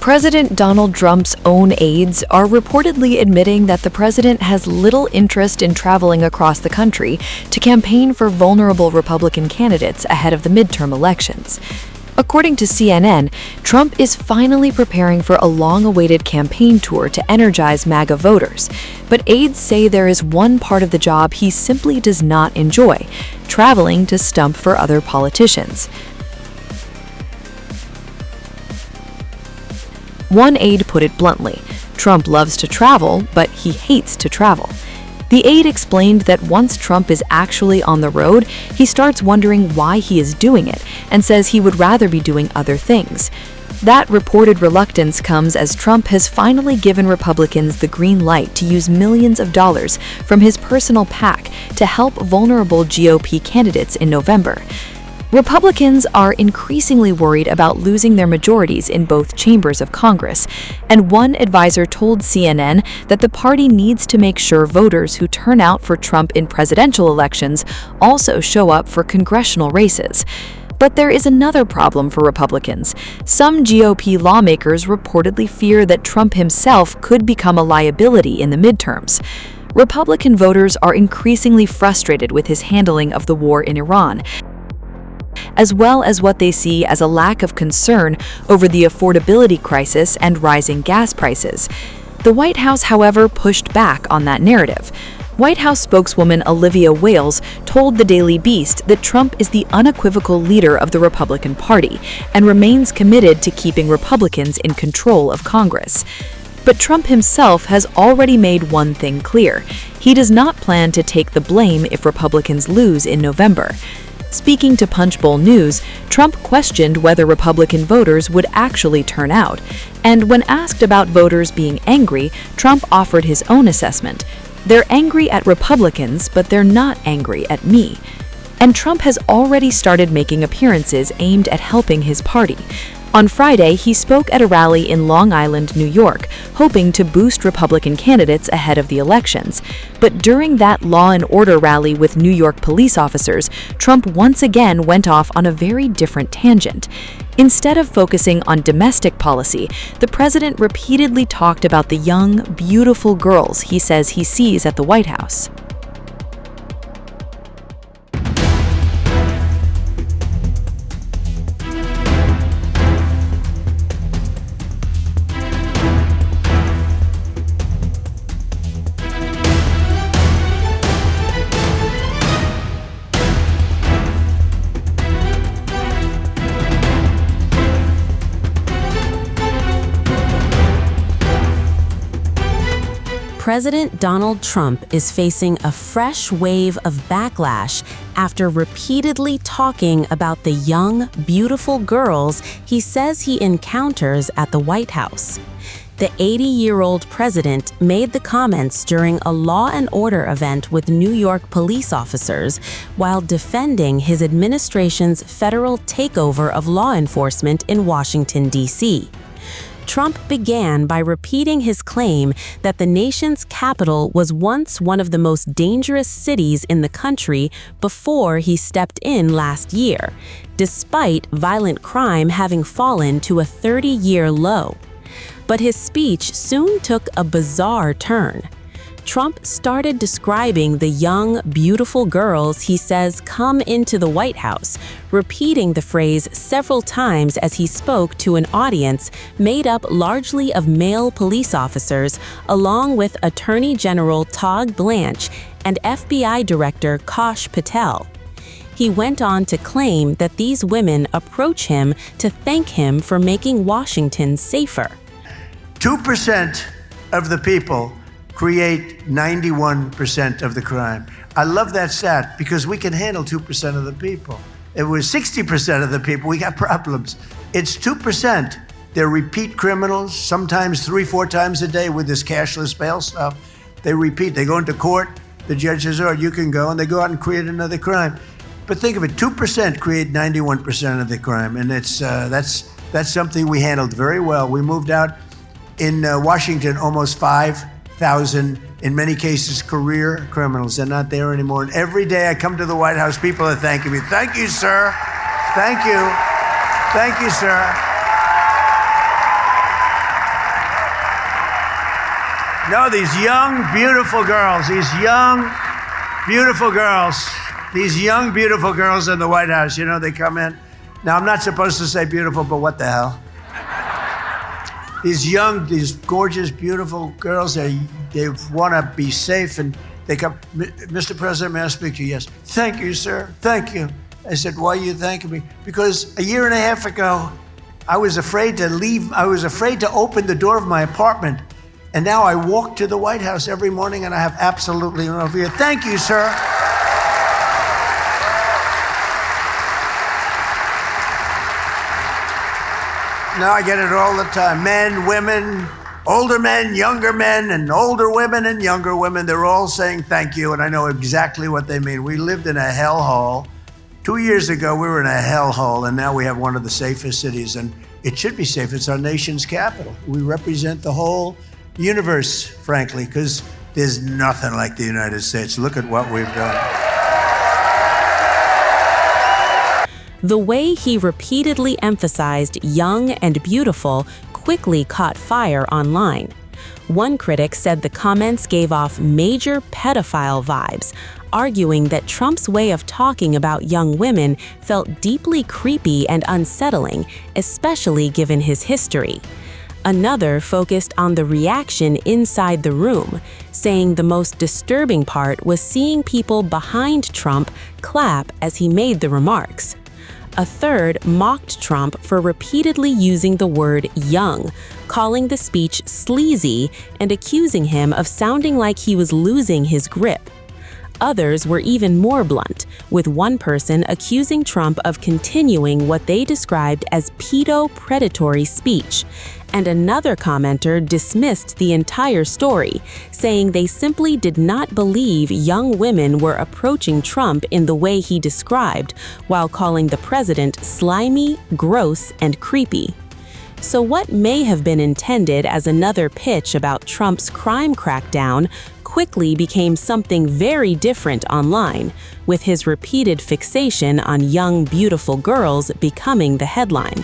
President Donald Trump's own aides are reportedly admitting that the president has little interest in traveling across the country to campaign for vulnerable Republican candidates ahead of the midterm elections. According to CNN, Trump is finally preparing for a long-awaited campaign tour to energize MAGA voters, but aides say there is one part of the job he simply does not enjoy: traveling to stump for other politicians. One aide put it bluntly: Trump loves to travel, but he hates to travel. The aide explained that once Trump is actually on the road, he starts wondering why he is doing it and says he would rather be doing other things. That reported reluctance comes as Trump has finally given Republicans the green light to use millions of dollars from his personal PAC to help vulnerable GOP candidates in November. Republicans are increasingly worried about losing their majorities in both chambers of Congress, and one advisor told CNN that the party needs to make sure voters who turn out for Trump in presidential elections also show up for congressional races. But there is another problem for Republicans. Some GOP lawmakers reportedly fear that Trump himself could become a liability in the midterms. Republican voters are increasingly frustrated with his handling of the war in Iran, as well as what they see as a lack of concern over the affordability crisis and rising gas prices. The White House, however, pushed back on that narrative. White House spokeswoman Olivia Wales told the Daily Beast that Trump is the unequivocal leader of the Republican Party and remains committed to keeping Republicans in control of Congress. But Trump himself has already made one thing clear: he does not plan to take the blame if Republicans lose in November. Speaking to Punchbowl News, Trump questioned whether Republican voters would actually turn out, and when asked about voters being angry, Trump offered his own assessment: "They're angry at Republicans, but they're not angry at me." And Trump has already started making appearances aimed at helping his party. On Friday, he spoke at a rally in Long Island, New York, hoping to boost Republican candidates ahead of the elections. But during that law and order rally with New York police officers, Trump once again went off on a very different tangent. Instead of focusing on domestic policy, the president repeatedly talked about the young, beautiful girls he says he sees at the White House. President Donald Trump is facing a fresh wave of backlash after repeatedly talking about the young, beautiful girls he says he encounters at the White House. The 80-year-old president made the comments during a Law and Order event with New York police officers while defending his administration's federal takeover of law enforcement in Washington, D.C. Trump began by repeating his claim that the nation's capital was once one of the most dangerous cities in the country before he stepped in last year, despite violent crime having fallen to a 30-year low. But his speech soon took a bizarre turn. Trump started describing the young, beautiful girls he says come into the White House, repeating the phrase several times as he spoke to an audience made up largely of male police officers, along with Attorney General Todd Blanche and FBI Director Kash Patel. He went on to claim that these women approach him to thank him for making Washington safer. 2% of the people create 91% of the crime. I love that stat because we can handle 2% of the people. If it was 60% of the people, we got problems. It's 2%. They're repeat criminals, sometimes 3-4 times a day with this cashless bail stuff. They repeat, they go into court, the judge says, "Oh, you can go," and they go out and create another crime. But think of it, 2% create 91% of the crime, and that's something we handled very well. We moved out in Washington almost 5,000, in many cases, career criminals. They're not there anymore. And every day I come to the White House, people are thanking me. "Thank you, sir. Thank you. Thank you, sir." No, these young, beautiful girls, these young, beautiful girls in the White House, you know, they come in. Now, I'm not supposed to say beautiful, but what the hell? These young, these gorgeous, beautiful girls, they want to be safe, and they come, Mr. President, may I speak to you? Yes. Thank you, sir. Thank you. I said, why are you thanking me? Because a year and a half ago, I was afraid to leave. I was afraid to open the door of my apartment. And now I walk to the White House every morning and I have absolutely no fear. Thank you, sir. Now I get it all the time. Men, women, older men, younger men, and older women and younger women, they're all saying thank you, and I know exactly what they mean. We lived in a hellhole. 2 years ago, we were in a hellhole, and now we have one of the safest cities, and it should be safe. It's our nation's capital. We represent the whole universe, frankly, because there's nothing like the United States. Look at what we've done. The way he repeatedly emphasized young and beautiful quickly caught fire online. One critic said the comments gave off major pedophile vibes, arguing that Trump's way of talking about young women felt deeply creepy and unsettling, especially given his history. Another focused on the reaction inside the room, saying the most disturbing part was seeing people behind Trump clap as he made the remarks. A third mocked Trump for repeatedly using the word young, calling the speech sleazy and accusing him of sounding like he was losing his grip. Others were even more blunt, with one person accusing Trump of continuing what they described as pedo-predatory speech, and another commenter dismissed the entire story, saying they simply did not believe young women were approaching Trump in the way he described, while calling the president slimy, gross, and creepy. So what may have been intended as another pitch about Trump's crime crackdown quickly became something very different online, with his repeated fixation on young, beautiful girls becoming the headline.